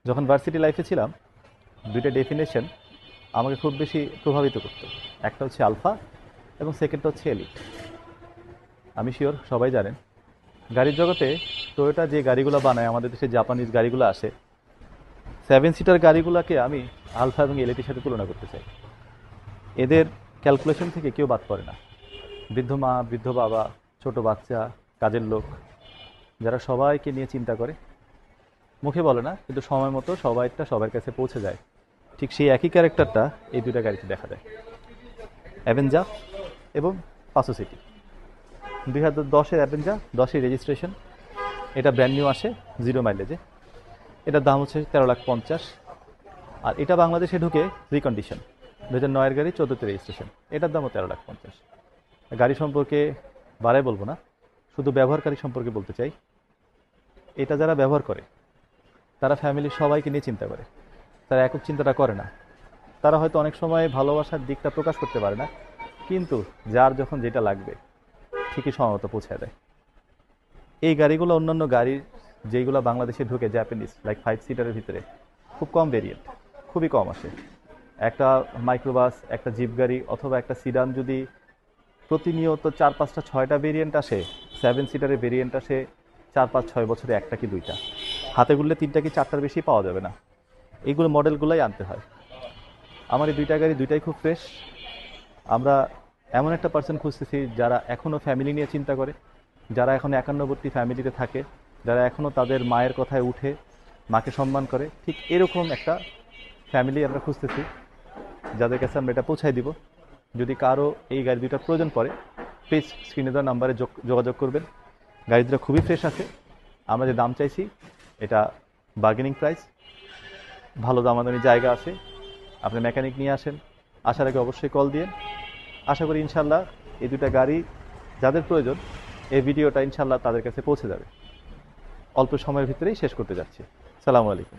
যখন ভার্সিটি লাইফে ছিলাম দুইটা ডেফিনেশন আমাকে খুব বেশি প্রভাবিত করতো। একটা হচ্ছে আলফা এবং সেকেন্ডটা হচ্ছে এলিট। আমি শিওর সবাই জানেন গাড়ির জগতে টয়োটা যে গাড়িগুলো বানায়, আমাদের দেশে জাপানিজ গাড়িগুলো আসে, 7 সিটার গাড়িগুলোকে আমি আলফা এবং এলিটের সাথে তুলনা করতে চাই। এদের ক্যালকুলেশন থেকে কেউ বাদ পড়ে না। বৃদ্ধ মা, বৃদ্ধ বাবা, ছোট বাচ্চা, কাজের লোক, যারা সবাইকে নিয়ে চিন্তা করে, মুখে বলে না কিন্তু সময় মতো সবাইটা সবার কাছে পৌঁছে যায়। ঠিক সেই একই ক্যারেক্টারটা এই দুইটা গাড়িতে দেখা যায়, অ্যাভেঞ্জা এবং পাসো সিটি। 2010-এর অ্যাভেঞ্জা, 10-এর রেজিস্ট্রেশন, এটা ব্র্যান্ড নিউ আসে 0 মাইলেজে। এটার দাম হচ্ছে 13,50,000। আর এটা বাংলাদেশে ঢুকে রিকন্ডিশন, 2009-এর গাড়ি, 14-তে রেজিস্ট্রেশন, এটার দামও 13,50,000। গাড়ি সম্পর্কে বাড়াই বলবো না, শুধু ব্যবহারকারী সম্পর্কে বলতে চাই। এটা যারা ব্যবহার করে তারা ফ্যামিলির সবাইকে নিয়ে চিন্তা করে, তারা একক চিন্তাটা করে না। তারা হয়তো অনেক সময় ভালোবাসার দিকটা প্রকাশ করতে পারে না, কিন্তু যার যখন যেটা লাগবে ঠিকই সময় মতো পৌঁছায় দেয়। এই গাড়িগুলো অন্যান্য গাড়ির যেইগুলো বাংলাদেশে ঢুকে জাপানিজ লাইক 5 সিটারের ভিতরে খুব কম ভেরিয়েন্ট, খুবই কম আসে। একটা মাইক্রোবাস, একটা জিপ গাড়ি অথবা একটা সিডান যদি প্রতিনিয়ত 4, 5, 6টা ভেরিয়েন্ট আসে, 7 সিটারের ভেরিয়েন্ট আসে 4, 5, 6 বছরে একটা কি দুইটা, হাতে গুললে 3টা কি 4টার বেশি পাওয়া যাবে না। এইগুলো মডেলগুলোই আনতে হয়। আমার এই দুইটা গাড়ি দুইটাই খুব ফ্রেশ। আমরা এমন একটা পার্সন খুঁজতেছি যারা এখনও ফ্যামিলি নিয়ে চিন্তা করে, যারা এখন একান্নবর্তী ফ্যামিলিতে থাকে, যারা এখনও তাদের মায়ের কথায় উঠে মাকে সম্মান করে, ঠিক এরকম একটা ফ্যামিলি আমরা খুঁজতেছি, যাদের কাছে আমরা এটা পৌঁছায় দিব। যদি কারো এই গাড়ি দুইটা প্রয়োজন পড়ে, প্লিজ স্ক্রিনে দেওয়া নাম্বারে যোগাযোগ করবেন। গাড়ি দুটো খুবই ফ্রেশ আছে। আমরা যে দাম চাইছি এটা বার্গেনিং প্রাইস, ভালো দামাদামি জায়গা আছে। আপনি মেকানিক নিয়ে আসেন, আসার আগে অবশ্যই কল দিয়ে। আশা করি ইনশাল্লাহ এই দুটা গাড়ি যাদের প্রয়োজন, এই ভিডিওটা ইনশাল্লাহ তাদের কাছে পৌঁছে যাবে। অল্প সময়ের ভিতরেই শেষ করতে যাচ্ছি। সালামু আলাইকুম।